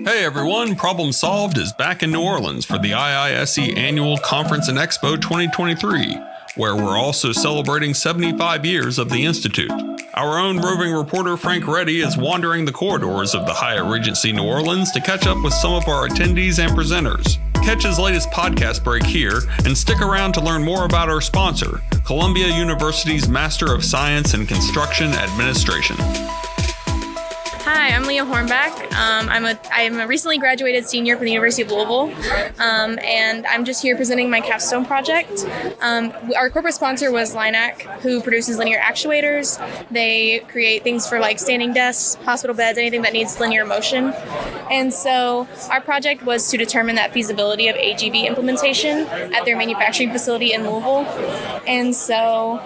Hey everyone, Problem Solved is back in New Orleans for the IISE Annual Conference and Expo 2023, where we're also celebrating 75 years of the Institute. Our own roving reporter Frank Reddy is wandering the corridors of the Hyatt Regency New Orleans to catch up with some of our attendees and presenters. Catch his latest podcast break here and stick around to learn more about our sponsor, Columbia University's Master of Science in Construction Administration. Hi, I'm Leah Hornback. I'm a recently graduated senior from the University of Louisville, and I'm just here presenting my capstone project. Our corporate sponsor was Lineac, who produces linear actuators. They create things for like standing desks, hospital beds, anything that needs linear motion. And so our project was to determine that feasibility of AGV implementation at their manufacturing facility in Louisville. And so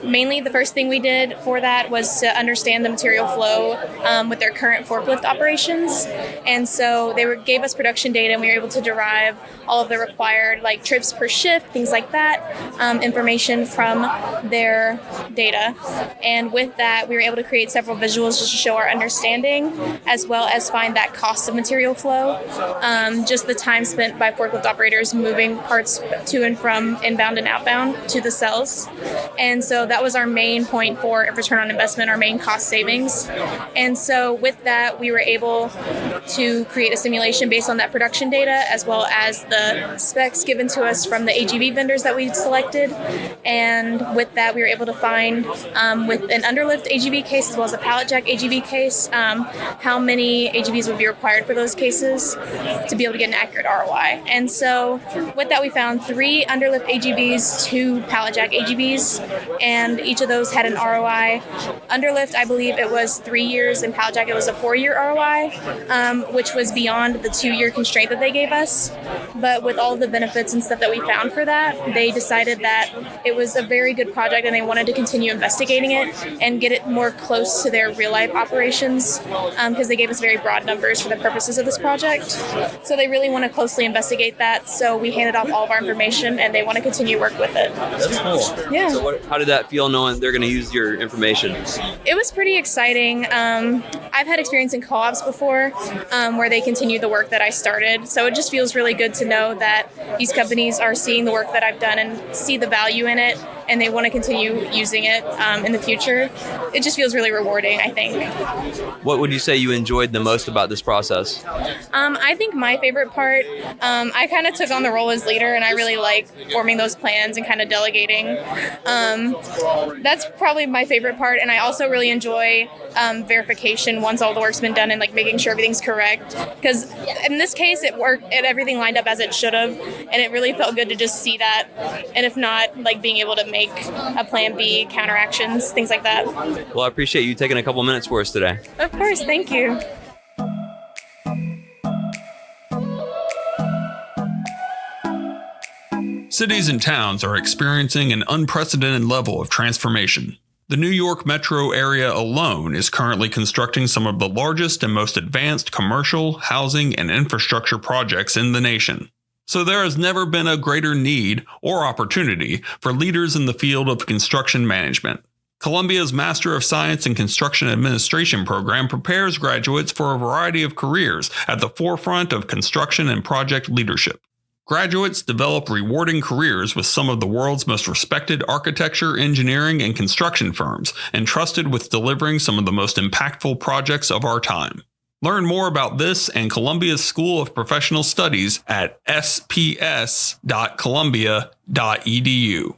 mainly the first thing we did for that was to understand the material flow with their current forklift operations. And so they gave us production data, and we were able to derive all of the required like trips per shift, things like that, information from their data. And with that, we were able to create several visuals just to show our understanding, as well as find that cost of material flow, just the time spent by forklift operators moving parts to and from inbound and outbound to the cells. And so that was our main point for return on investment, our main cost savings. And so with that, we were able to create a simulation based on that production data, as well as the specs given to us from the AGV vendors that we selected. And with that, we were able to find, with an underlift AGV case as well as a pallet jack AGV case, how many AGVs would be required for those cases to be able to get an accurate ROI. And so with that, we found 3 underlift AGVs, 2 pallet jack AGVs, and each of those had an ROI. Underlift, I believe it was 3 years, and pallet jack it was a 4-year ROI, which was beyond the 2-year constraint that they gave us. But with all of the benefits and stuff that we found for that, they decided that it was a very good project and they wanted to continue investigating it and get it more close to their real-life operations, because they gave us very broad numbers for the purposes of this project. So they really want to closely investigate that. So we handed off all of our information, and they want to continue to work with it. That's cool. Yeah. So how did that feel knowing they're going to use your information? It was pretty exciting. I've had experience in co-ops before, where they continue the work that I started. So it just feels really good to know that these companies are seeing the work that I've done and see the value in it, and they want to continue using it in the future. It just feels really rewarding, I think. What would you say you enjoyed the most about this process? I think my favorite part, I kind of took on the role as leader, and I really like forming those plans and kind of delegating. That's probably my favorite part, and I also really enjoy verification once all the work's been done and like making sure everything's correct. Because in this case, it worked, and everything lined up as it should have, and it really felt good to just see that. And if not, like being able to make a plan B, counteractions, things like that. Well, I appreciate you taking a couple minutes for us today. Of course, thank you. Cities and towns are experiencing an unprecedented level of transformation. The New York metro area alone is currently constructing some of the largest and most advanced commercial, housing, and infrastructure projects in the nation. So there has never been a greater need or opportunity for leaders in the field of construction management. Columbia's Master of Science in Construction Administration program prepares graduates for a variety of careers at the forefront of construction and project leadership. Graduates develop rewarding careers with some of the world's most respected architecture, engineering, and construction firms, entrusted with delivering some of the most impactful projects of our time. Learn more about this and Columbia's School of Professional Studies at sps.columbia.edu.